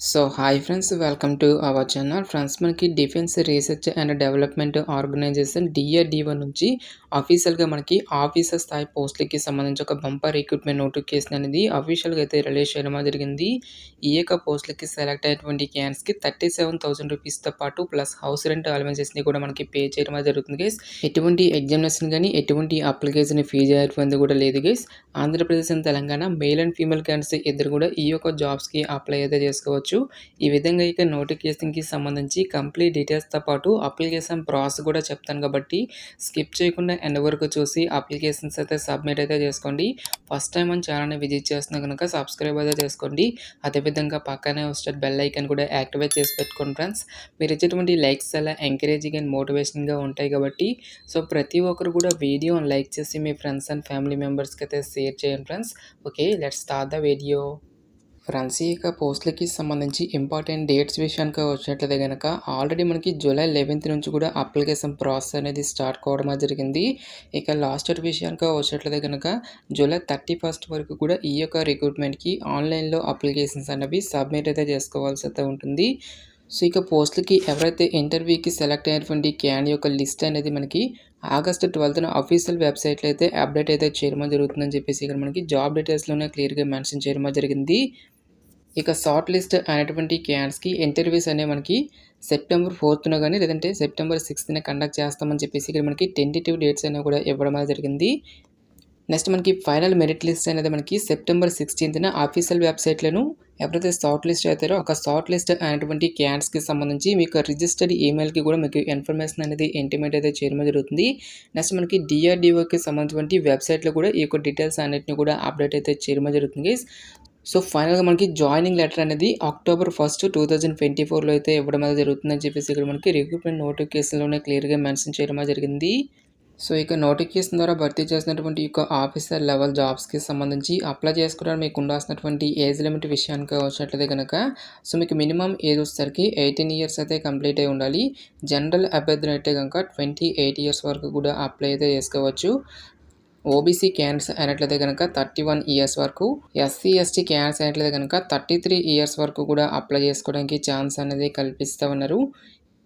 So hi friends, welcome to our channel. Friends, మనకి defence research and development organisation DRDO నుంచి అఫీషియల్గా మనకి officer స్థాయి పోస్టులకి సంబంధించి ఒక బంపర్ రిక్రూట్మెంట్ నోటిఫికేషన్ అనేది అఫీషియల్గా అయితే రిలీజ్ చేయడం జరిగింది. ఈ యొక్క పోస్టులకి సెలెక్ట్ అయినటువంటి క్యాండిడేట్స్కి 37,000 రూపీస్తో పాటు ప్లస్ హౌస్ రెంట్ అలవెన్సెస్ని కూడా మనకి పే చేయడం జరుగుతుంది గైస్. ఎటువంటి ఎగ్జామినేషన్ కానీ ఎటువంటి అప్లికేషన్ ఫీజు అయిపోయింది కూడా లేదు guys. Andhra Pradesh and Telangana male and female candidates ఇద్దరు కూడా ఈ యొక్క జాబ్స్కి అప్లై అయితే చేసుకోవచ్చు. ఈ విధంగా ఇక నోటిఫికేషన్కి సంబంధించి కంప్లీట్ డీటెయిల్స్తో పాటు అప్లికేషన్ ప్రాసెస్ కూడా చెప్తాను కాబట్టి స్కిప్ చేయకుండా ఎండ్ వరకు చూసి అప్లికేషన్స్ అయితే సబ్మిట్ అయితే చేసుకోండి. ఫస్ట్ టైం మన ఛానల్ని విజిట్ చేస్తున్నా కనుక సబ్స్క్రైబ్ అయితే చేసుకోండి. అదేవిధంగా పక్కనే వస్తే బెల్ ఐకాన్ కూడా యాక్టివేట్ చేసి పెట్టుకోండి ఫ్రెండ్స్. మీరు ఇచ్చేటువంటి లైక్స్ అలా ఎంకరేజింగ్ అండ్ మోటివేషన్గా ఉంటాయి కాబట్టి సో ప్రతి ఒక్కరు కూడా వీడియోని లైక్ చేసి మీ ఫ్రెండ్స్ అండ్ ఫ్యామిలీ మెంబర్స్కి అయితే షేర్ చేయండి friends. Okay, let's start the video. Friends, ఈ యొక్క పోస్టులకి సంబంధించి ఇంపార్టెంట్ డేట్స్ విషయానికి వచ్చినట్లయితే కనుక ఆల్రెడీ మనకి జూలై 11th నుంచి కూడా అప్లికేషన్ ప్రాసెస్ అనేది స్టార్ట్ కావడం జరిగింది. ఇక లాస్ట్ డేట్ విషయానికి వచ్చినట్లయితే కనుక జూలై 31st వరకు కూడా ఈ యొక్క రిక్రూట్మెంట్కి ఆన్లైన్లో అప్లికేషన్స్ అనేవి సబ్మిట్ అయితే చేసుకోవాల్సి అయితే ఉంటుంది. సో ఇక పోస్టులకి ఎవరైతే ఇంటర్వ్యూకి సెలెక్ట్ అయినటువంటి క్యాండిడేట్ యొక్క లిస్ట్ అనేది మనకి ఆగస్టు 12th అఫీషియల్ వెబ్సైట్లో అయితే అప్డేట్ అయితే చేయడం జరుగుతుందని చెప్పేసి ఇక్కడ మనకి జాబ్ డీటెయిల్స్లోనే క్లియర్గా మెన్షన్ చేయడం జరిగింది. ఇక షార్ట్ లిస్ట్ అయినటువంటి క్యాండిడేట్స్కి ఇంటర్వ్యూస్ అనేవి మనకి సెప్టెంబర్ 4th కానీ లేదంటే సెప్టెంబర్ 6th కండక్ట్ చేస్తామని చెప్పేసి ఇక్కడ మనకి టెంటేటివ్ డేట్స్ అనేవి కూడా ఇవ్వడం జరిగింది. నెక్స్ట్ మనకి ఫైనల్ మెరిట్ లిస్ట్ అనేది మనకి సెప్టెంబర్ 16th ఆఫీషియల్ వెబ్సైట్లను ఎవరైతే షార్ట్ లిస్ట్ అవుతారో ఒక షార్ట్ లిస్ట్ అయినటువంటి క్యాండిడేట్స్కి సంబంధించి మీకు రిజిస్టర్డ్ ఈమెయిల్కి కూడా మీకు ఇన్ఫర్మేషన్ అనేది ఇంటిమేట్ అయితే చేయడం జరుగుతుంది. నెక్స్ట్ మనకి DRDOకి సంబంధించిన వెబ్సైట్లో కూడా ఈ యొక్క డీటెయిల్స్ అన్నిటిని కూడా అప్డేట్ అయితే చేయడం జరుగుతుంది. సో ఫైనల్గా మనకి జాయినింగ్ లెటర్ అనేది అక్టోబర్ 1st 2024లో అయితే ఇవ్వడం జరుగుతుందని చెప్పేసి ఇక్కడ మనకి రిక్రూట్మెంట్ నోటిఫికేషన్లోనే క్లియర్గా మెన్షన్ చేయడం జరిగింది. సో ఇక నోటిఫికేషన్ ద్వారా భర్తీ చేసినటువంటి యొక్క ఆఫీసర్ లెవెల్ జాబ్స్కి సంబంధించి అప్లై చేసుకోవడానికి మీకు ఉండాల్సినటువంటి ఏజ్ లిమిట్ విషయానికి వచ్చినట్లయితే కనుక సో మీకు మినిమం ఏజ్ వచ్చేసరికి 18 years అయితే కంప్లీట్ అయి ఉండాలి. జనరల్ అభ్యర్థులు అయితే కనుక 28 years వరకు కూడా అప్లై అయితే చేసుకోవచ్చు. ఓబీసీ క్యాండిడేట్స్ అయినట్లయితే కనుక 31 years వరకు, SC/ST క్యాండిడేట్స్ అయినట్లయితే కనుక 33 years వరకు కూడా అప్లై చేసుకోవడానికి ఛాన్స్ అనేది కల్పిస్తూ ఉన్నారు.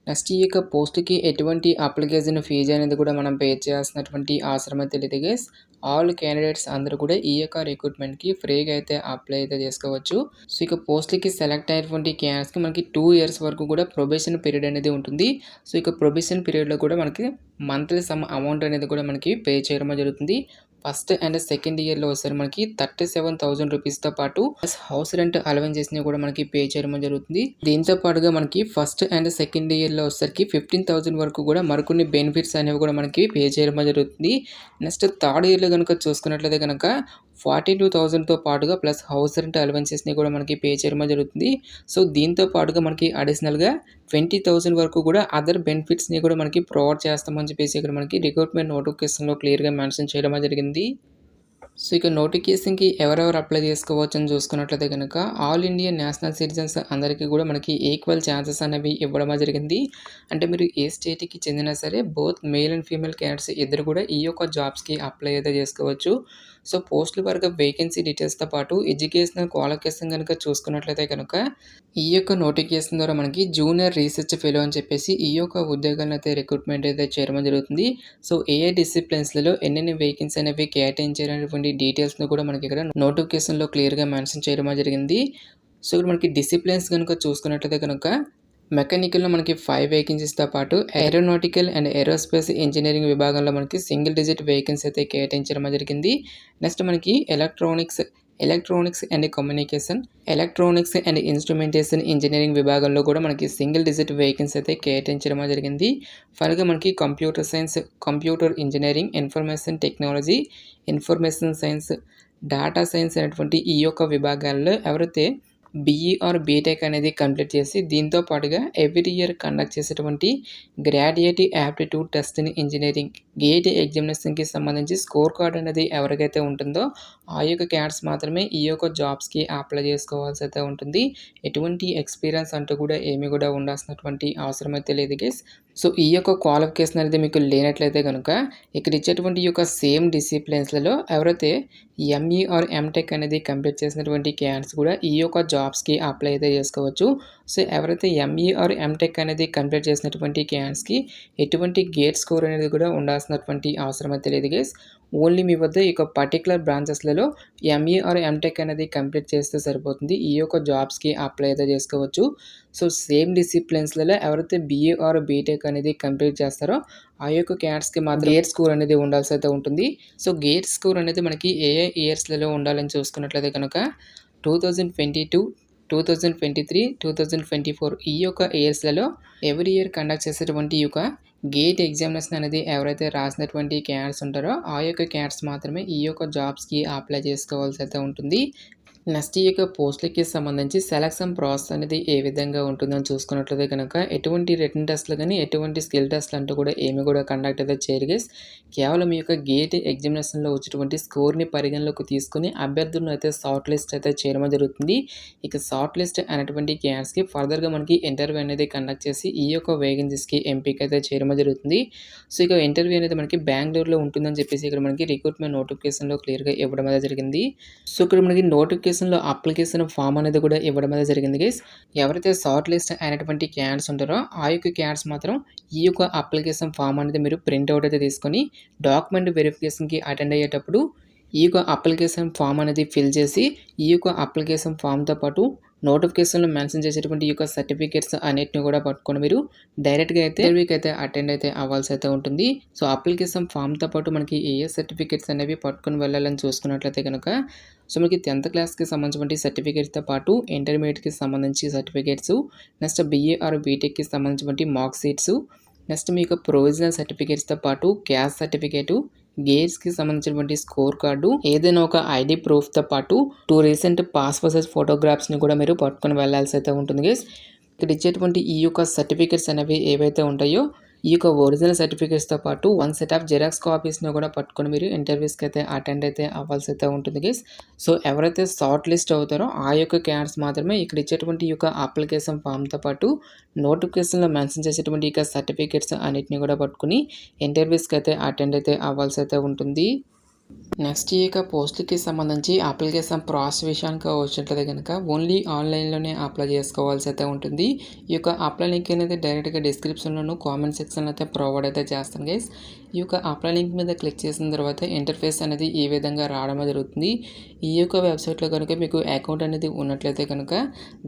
నెక్స్ట్ ఈ యొక్క పోస్ట్కి ఎటువంటి అప్లికేషన్ ఫీజు అనేది కూడా మనం పే చేయాల్సినటువంటి అవసరం అయితే లేదు గైస్. ఆల్ క్యాండిడేట్స్ అందరూ కూడా ఈ యొక్క రిక్రూట్మెంట్కి ఫ్రీగా అయితే అప్లై అయితే చేసుకోవచ్చు. సో ఇక పోస్ట్లకి సెలెక్ట్ అయినటువంటి క్యాండిడేట్స్కి మనకి 2 years వరకు కూడా ప్రొబేషన్ పీరియడ్ అనేది ఉంటుంది. సో ఇక ప్రొబేషన్ పీరియడ్లో కూడా మనకి మంత్లీ సమ్ అమౌంట్ అనేది కూడా మనకి పే చేయడం జరుగుతుంది. ఫస్ట్ అండ్ సెకండ్ ఇయర్లో వచ్చేసరికి మనకి 37,000 రూపీస్తో పాటు హౌస్ రెంట్ అలవెన్సెస్ని కూడా మనకి పే చేయడం జరుగుతుంది. దీంతో పాటుగా మనకి ఫస్ట్ అండ్ సెకండ్ ఇయర్లో వచ్చేసరికి 15,000 వరకు కూడా మరికొన్ని బెనిఫిట్స్ అనేవి కూడా మనకి పే చేయడం జరుగుతుంది. నెక్స్ట్ థర్డ్ ఇయర్లో కనుక చూసుకున్నట్లయితే కనుక 42,000తో పాటుగా ప్లస్ హౌస్ రెంట్ అలవెన్సెస్ని కూడా మనకి పే చేయడం జరుగుతుంది. సో దీంతో పాటుగా మనకి అడిషనల్గా 20,000 వరకు కూడా అదర్ బెనిఫిట్స్ని కూడా మనకి ప్రొవైడ్ చేస్తామని చెప్పేసి ఇక్కడ మనకి రిక్రూట్మెంట్ నోటిఫికేషన్లో క్లియర్గా మెన్షన్ చేయడం జరిగింది. సో ఇక నోటిఫికేషన్కి ఎవరెవరు అప్లై చేసుకోవచ్చు అని చూసుకున్నట్లయితే కనుక ఆల్ ఇండియా నేషనల్ సిటిజన్స్ అందరికీ కూడా మనకి ఈక్వల్ ఛాన్సెస్ అనేవి ఇవ్వడం జరిగింది. అంటే మీరు ఏ స్టేట్కి చెందినా సరే both male and female candidates ఇద్దరు కూడా ఈ యొక్క జాబ్స్కి అప్లై అయితే చేసుకోవచ్చు. సో పోస్టుల వరకు వేకెన్సీ డీటెయిల్స్తో పాటు ఎడ్యుకేషనల్ క్వాలిఫికేషన్ కనుక చూసుకున్నట్లయితే కనుక ఈ యొక్క నోటిఫికేషన్ ద్వారా మనకి జూనియర్ రీసెర్చ్ ఫెలో అని చెప్పేసి ఈ యొక్క ఉద్యోగాలను అయితే రిక్రూట్మెంట్ అయితే చేయడం జరుగుతుంది. సో ఏ డిసిప్లిన్స్లలో ఎన్నెన్ని వేకెన్సీ అనేవి కేటాయించారనేటువంటి డీటెయిల్స్ను కూడా మనకి ఇక్కడ నోటిఫికేషన్లో క్లియర్గా మెన్షన్ చేయడం జరిగింది. సో ఇక్కడ మనకి డిసిప్లిన్స్ కనుక చూసుకున్నట్లయితే కనుక మెకానికల్లో మనకి 5 వేకెన్సీస్తో పాటు ఏరోనాటికల్ అండ్ ఏరోస్పేస్ ఇంజనీరింగ్ విభాగంలో మనకి సింగిల్ డిజిట్ వేకెన్సీ అయితే కేటాయించడం జరిగింది. నెక్స్ట్ మనకి electronics and communication, electronics and instrumentation engineering విభాగంలో కూడా మనకి సింగిల్ డిజిట్ వేకెన్సీ అయితే కేటాయించడం జరిగింది. ఫైనల్గా మనకి computer science, computer engineering, information technology, information science, data science అనేటువంటి ఈ యొక్క విభాగాల్లో ఎవరైతే BE ఆర్ బీటెక్ అనేది కంప్లీట్ చేసి దీంతో పాటుగా ఎవ్రీ ఇయర్ కండక్ట్ చేసేటువంటి graduate aptitude test in engineering GATE ఎగ్జామినేషన్కి సంబంధించి స్కోర్ కార్డ్ అనేది ఎవరికైతే ఉంటుందో ఆ యొక్క క్యాండిడేట్స్ మాత్రమే ఈ యొక్క జాబ్స్కి అప్లై చేసుకోవాల్సి అయితే ఉంటుంది. ఎటువంటి ఎక్స్పీరియన్స్ అంటూ కూడా ఏమీ కూడా ఉండాల్సినటువంటి అవసరం అయితే లేదు గైస్. సో ఈ యొక్క క్వాలిఫికేషన్ అనేది మీకు లేనట్లయితే కనుక ఇక్కడ ఇచ్చేటువంటి ఈ యొక్క సేమ్ డిసిప్లిన్స్లలో ఎవరైతే ME ఆర్ MTech అనేది కంప్లీట్ చేసినటువంటి క్యాండిడేట్స్ కూడా ఈ యొక్క జాబ్ జాబ్స్‌కి అప్లై అయితే చేసుకోవచ్చు. సో, ఎవరైతే ఎంఈ ఆర్ ఎంటెక్ అనేది కంప్లీట్ చేసినటువంటి క్యాండిడేట్స్‌కి ఎటువంటి గేట్ స్కోర్ అనేది కూడా ఉండాల్సినటువంటి అవసరం అయితే లేదు గైస్. ఓన్లీ మీ వద్ద ఈ యొక్క పర్టిక్యులర్ బ్రాంచెస్‌లలో ఎంఈ ఆర్ ఎంటెక్ అనేది కంప్లీట్ చేస్తే సరిపోతుంది. ఈ యొక్క జాబ్స్‌కి అప్లై అయితే చేసుకోవచ్చు. సో, సేమ్ డిసిప్లిన్స్‌లలో ఎవరైతే బీఏ ఆర్ బీటెక్ అనేది కంప్లీట్ చేస్తారో ఆ యొక్క క్యాండిడేట్స్‌కి మాత్రం గేట్ స్కోర్ అనేది ఉండాల్సి అయితే ఉంటుంది. సో, గేట్ స్కోర్ అనేది మనకి ఏ ఇయర్స్‌లలో ఉండాలని చూసుకున్నట్లయితే కనుక 2022, 2023, 2024 ఈ యొక్క ఇయర్స్‌లలో ఎవ్రీ ఇయర్ కండక్ట్ చేసేటువంటి ఈ యొక్క గేట్ ఎగ్జామినేషన్ అనేది ఎవరైతే రాసినటువంటి క్యాండిడేట్స్ ఉంటారో ఆ యొక్క క్యాండిడేట్స్ మాత్రమే ఈ యొక్క జాబ్స్‌కి అప్లై చేసుకోవాల్సి అయితే ఉంటుంది. నెక్స్ట్ ఈ యొక్క పోస్ట్‌లకి సంబంధించి సెలక్షన్ ప్రాసెస్ అనేది ఏ విధంగా ఉంటుందని చూసుకున్నట్లయితే కనుక ఎటువంటి రిటన్ టెస్ట్‌లు గాని, ఎటువంటి స్కిల్ టెస్ట్‌లు అంటూ కూడా ఏమి కూడా కండక్ట్ అయితే చేయరు గైస్. కేవలం ఈ యొక్క గేట్ ఎగ్జామినేషన్‌లో వచ్చినటువంటి స్కోర్‌ని పరిగణలోకి తీసుకొని అభ్యర్థులను అయితే షార్ట్ లిస్ట్ అయితే చేయడం జరుగుతుంది. ఇక షార్ట్ లిస్ట్ అనేటువంటి క్యాండిడేట్స్‌కి ఫర్దర్‌గా మనకి ఇంటర్వ్యూ అనేది కండక్ట్ చేసి ఈ యొక్క వేకెన్సీస్‌కి ఎంపిక అయితే చేయడం జరుగుతుంది. సో, ఇక ఇంటర్వ్యూ అనేది మనకి బెంగుళూరులో ఉంటుందని చెప్పేసి ఇక్కడ మనకి రిక్రూట్‌మెంట్ నోటిఫికేషన్‌లో క్లియర్‌గా ఇవ్వడం అయితే జరిగింది. సో, ఇక్కడ మనకి నోటిఫికేషన్‌లో అప్లికేషన్ ఫామ్ అనేది కూడా ఇవ్వడం అయితే జరిగింది గైస్. ఎవరైతే షార్ట్ లిస్ట్ అయినటువంటి క్యాండిడేట్స్ ఉంటారో ఆ యొక్క క్యాండిడేట్స్ మాత్రం ఈ యొక్క అప్లికేషన్ ఫామ్ అనేది మీరు ప్రింట్ అవుట్ అయితే తీసుకొని డాక్యుమెంట్ వెరిఫికేషన్‌కి అటెండ్ అయ్యేటప్పుడు ఈ యొక్క అప్లికేషన్ ఫామ్ అనేది ఫిల్ చేసి ఈ యొక్క అప్లికేషన్ ఫామ్‌తో పాటు నోటిఫికేషన్‌లో మెన్షన్ చేసేటువంటి ఈ యొక్క సర్టిఫికేట్స్ అన్నిటిని కూడా పట్టుకొని మీరు డైరెక్ట్‌గా అయితే ఇంటర్వ్యూకి అయితే అటెండ్ అయితే అవ్వాల్సి అయితే ఉంటుంది. సో, అప్లికేషన్ ఫామ్‌తో పాటు మనకి ఏ సర్టిఫికేట్స్ అనేవి పట్టుకొని వెళ్ళాలని చూసుకున్నట్లయితే కనుక సో, మనకి 10th క్లాస్‌కి సంబంధించినటువంటి సర్టిఫికేట్స్‌తో పాటు ఇంటర్మీడియేట్‌కి సంబంధించి సర్టిఫికేట్స్, నెక్స్ట్ బీఏ ఆర్ బీటెక్‌కి సంబంధించినటువంటి మార్క్ షీట్స్, నెక్స్ట్ మీకు ప్రొవిజనల్ సర్టిఫికేట్స్‌తో పాటు క్యాస్ట్ సర్టిఫికేటు, గేట్స్‌కి సంబంధించినటువంటి స్కోర్ కార్డు, ఏదైనా ఒక ఐడీ ప్రూఫ్‌తో పాటు 2 రీసెంట్ పాస్‌పోర్ట్ సైజ్ ఫోటోగ్రాఫ్స్‌ని కూడా మీరు పట్టుకొని వెళ్ళాల్సి అయితే ఉంటుంది గైస్. ఇక్కడ ఇచ్చేటువంటి ఈ యొక్క సర్టిఫికేట్స్ అనేవి ఏవైతే ఉంటాయో ఈ యొక్క ఒరిజినల్ సర్టిఫికేట్స్‌తో పాటు 1 సెట్ ఆఫ్ జిరాక్స్ కాపీస్‌ని కూడా పట్టుకొని మీరు ఇంటర్వ్యూస్‌కి అయితే అటెండ్ అయితే అవ్వాల్సి అయితే ఉంటుంది గైస్. సో, ఎవరైతే షార్ట్ లిస్ట్ అవుతారో ఆ యొక్క క్యాండిడేట్స్ మాత్రమే ఇక్కడ ఇచ్చేటువంటి ఈ యొక్క అప్లికేషన్ ఫామ్‌తో పాటు నోటిఫికేషన్‌లో మెన్షన్ చేసేటువంటి ఇక సర్టిఫికేట్స్ అన్నిటిని కూడా పట్టుకొని ఇంటర్వ్యూస్‌కి అయితే అటెండ్ అయితే అవ్వాల్సి అయితే ఉంటుంది. నెక్స్ట్ ఈ యొక్క పోస్ట్‌లకి సంబంధించి అప్లికేషన్ ప్రాసెస్ విషయానికి వచ్చినట్లయితే కనుక ఓన్లీ ఆన్‌లైన్‌లోనే అప్లై చేసుకోవాల్సి అయితే ఉంటుంది. ఈ యొక్క అప్లై లింక్ అనేది డైరెక్ట్‌గా డిస్క్రిప్షన్‌లోను, కామెంట్ సెక్షన్‌లో అయితే ప్రొవైడ్ అయితే చేస్తాను గైస్. ఈ యొక్క అప్లై లింక్ మీద క్లిక్ చేసిన తర్వాత ఇంటర్ఫేస్ అనేది ఈ విధంగా రావడం జరుగుతుంది. ఈ యొక్క వెబ్సైట్‌లో కనుక మీకు అకౌంట్ అనేది ఉన్నట్లయితే కనుక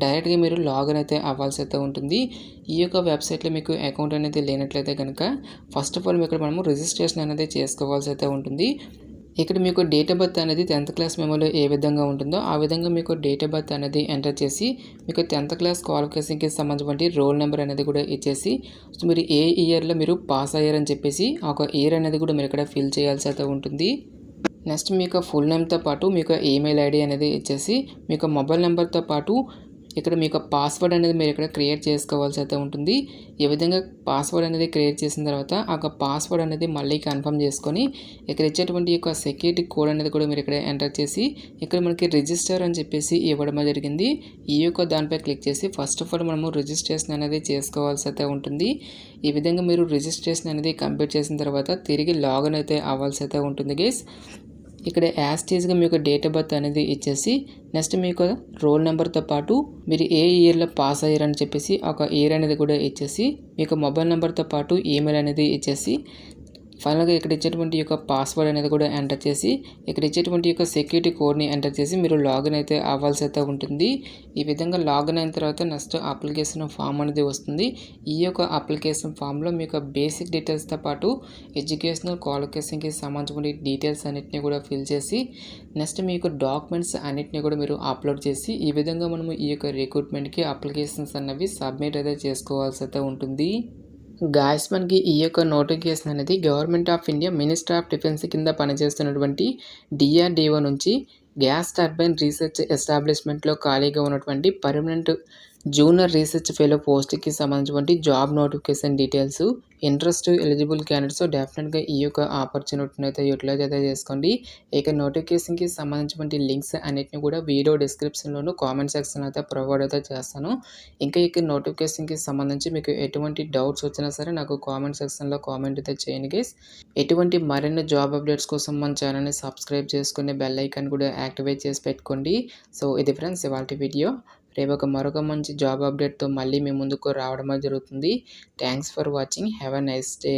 డైరెక్ట్‌గా మీరు లాగిన్ అయితే అవ్వాల్సి అయితే ఉంటుంది. ఈ యొక్క వెబ్సైట్‌లో మీకు అకౌంట్ అనేది లేనట్లయితే కనుక ఫస్ట్ ఆఫ్ ఆల్ ఇక్కడ మనము రిజిస్ట్రేషన్ అనేది చేసుకోవాల్సి అయితే ఉంటుంది. ఇక్కడ మీకు డేట్ ఆఫ్ బర్త్ అనేది 10th క్లాస్ మెమోలో ఏ విధంగా ఉంటుందో ఆ విధంగా మీకు డేట్ ఆఫ్ బర్త్ అనేది ఎంటర్ చేసి మీకు 10th క్లాస్ క్వాలిఫికేషన్‌కి సంబంధించినటువంటి రోల్ నెంబర్ అనేది కూడా ఇచ్చేసి సో, మీరు ఏ ఇయర్‌లో మీరు పాస్ అయ్యారని చెప్పేసి ఒక ఇయర్ అనేది కూడా మీరు ఇక్కడ ఫిల్ చేయాల్సి అయితే ఉంటుంది. నెక్స్ట్ మీకు ఫుల్ నేమ్‌తో పాటు మీకు ఈమెయిల్ ఐడీ అనేది ఇచ్చేసి మీకు మొబైల్ నెంబర్‌తో పాటు ఇక్కడ మీకు పాస్వర్డ్ అనేది మీరు ఇక్కడ క్రియేట్ చేసుకోవాల్సి అయితే ఉంటుంది. ఈ విధంగా పాస్వర్డ్ అనేది క్రియేట్ చేసిన తర్వాత ఆ పాస్వర్డ్ అనేది మళ్ళీ కన్ఫర్మ్ చేసుకొని ఇక్కడ ఇచ్చేటువంటి యొక్క సెక్యూరిటీ కోడ్ అనేది కూడా మీరు ఇక్కడ ఎంటర్ చేసి ఇక్కడ మనకి రిజిస్టర్ అని చెప్పేసి ఇవ్వడం జరిగింది. ఈ యొక్క దానిపై క్లిక్ చేసి ఫస్ట్ ఆఫ్ ఆల్ మనము రిజిస్ట్రేషన్ అనేది చేసుకోవాల్సి అయితే ఉంటుంది. ఈ విధంగా మీరు రిజిస్ట్రేషన్ అనేది కంప్లీట్ చేసిన తర్వాత తిరిగి లాగిన్ అయితే అవ్వాల్సి అయితే ఉంటుంది గైస్. ఇక్కడ యాస్టీజ్‌గా మీకు డేట్ ఆఫ్ బర్త్ అనేది ఇచ్చేసి నెక్స్ట్ మీకు రోల్ నెంబర్‌తో పాటు మీరు ఏ ఇయర్‌లో పాస్ అయ్యారని చెప్పేసి ఒక ఇయర్ అనేది కూడా ఇచ్చేసి మీకు మొబైల్ నెంబర్‌తో పాటు ఈమెయిల్ అనేది ఇచ్చేసి ఫైనల్‌గా ఇక్కడ ఇచ్చేటువంటి యొక్క పాస్వర్డ్ అనేది కూడా ఎంటర్ చేసి ఇక్కడ ఇచ్చేటువంటి యొక్క సెక్యూరిటీ కోడ్‌ని ఎంటర్ చేసి మీరు లాగిన్ అయితే అవ్వాల్సి అయితే ఉంటుంది. ఈ విధంగా లాగిన్ అయిన తర్వాత నెక్స్ట్ అప్లికేషన్ ఫామ్ అనేది వస్తుంది. ఈ యొక్క అప్లికేషన్ ఫామ్‌లో మీకు బేసిక్ డీటెయిల్స్‌తో పాటు ఎడ్యుకేషనల్ క్వాలిఫికేషన్‌కి సంబంధించిన డీటెయిల్స్ అన్నిటిని కూడా ఫిల్ చేసి నెక్స్ట్ మీకు డాక్యుమెంట్స్ అన్నిటిని కూడా మీరు అప్లోడ్ చేసి ఈ విధంగా మనము ఈ యొక్క రిక్రూట్మెంట్‌కి అప్లికేషన్స్ అనేవి సబ్మిట్ అయితే చేసుకోవాల్సి అయితే ఉంటుంది. గాయ్స్ మనకి ఈ యొక్క నోటిఫికేషన్ అనేది government of India minister of defence కింద పనిచేస్తున్నటువంటి DRDO నుంచి గ్యాస్ టర్బైన్ రీసెర్చ్ ఎస్టాబ్లిష్మెంట్లో ఖాళీగా ఉన్నటువంటి పర్మనెంట్ జూనియర్ రీసెర్చ్ ఫెలో పోస్ట్‌కి సంబంధించినటువంటి job notification details interest eligible candidates డెఫినెట్‌గా ఈ యొక్క ఆపర్చునిటీని అయితే యూటిలైజ్ అయితే చేసుకోండి. ఇక నోటిఫికేషన్‌కి సంబంధించినటువంటి లింక్స్ అన్నిటిని కూడా వీడియో డిస్క్రిప్షన్‌లోను, కామెంట్ సెక్షన్‌లో అయితే ప్రొవైడ్ అయితే చేస్తాను. ఇంకా ఈ నోటిఫికేషన్‌కి సంబంధించి మీకు ఎటువంటి డౌట్స్ వచ్చినా సరే నాకు కామెంట్ సెక్షన్‌లో కామెంట్ అయితే చేయండి గైస్. ఎటువంటి మరిన్ని జాబ్ అప్డేట్స్ కోసం మన ఛానల్‌ని సబ్స్క్రైబ్ చేసుకొని బెల్ ఐకాన్ కూడా యాక్టివేట్ చేసి పెట్టుకోండి. సో ఇది ఫ్రెండ్స్ ఇవాల్టి వీడియో. రేపు మరొక మంచి జాబ్ అప్డేట్‌తో మళ్ళీ మీ ముందుకు రావడమే జరుగుతుంది. Thanks for watching. Have a nice day.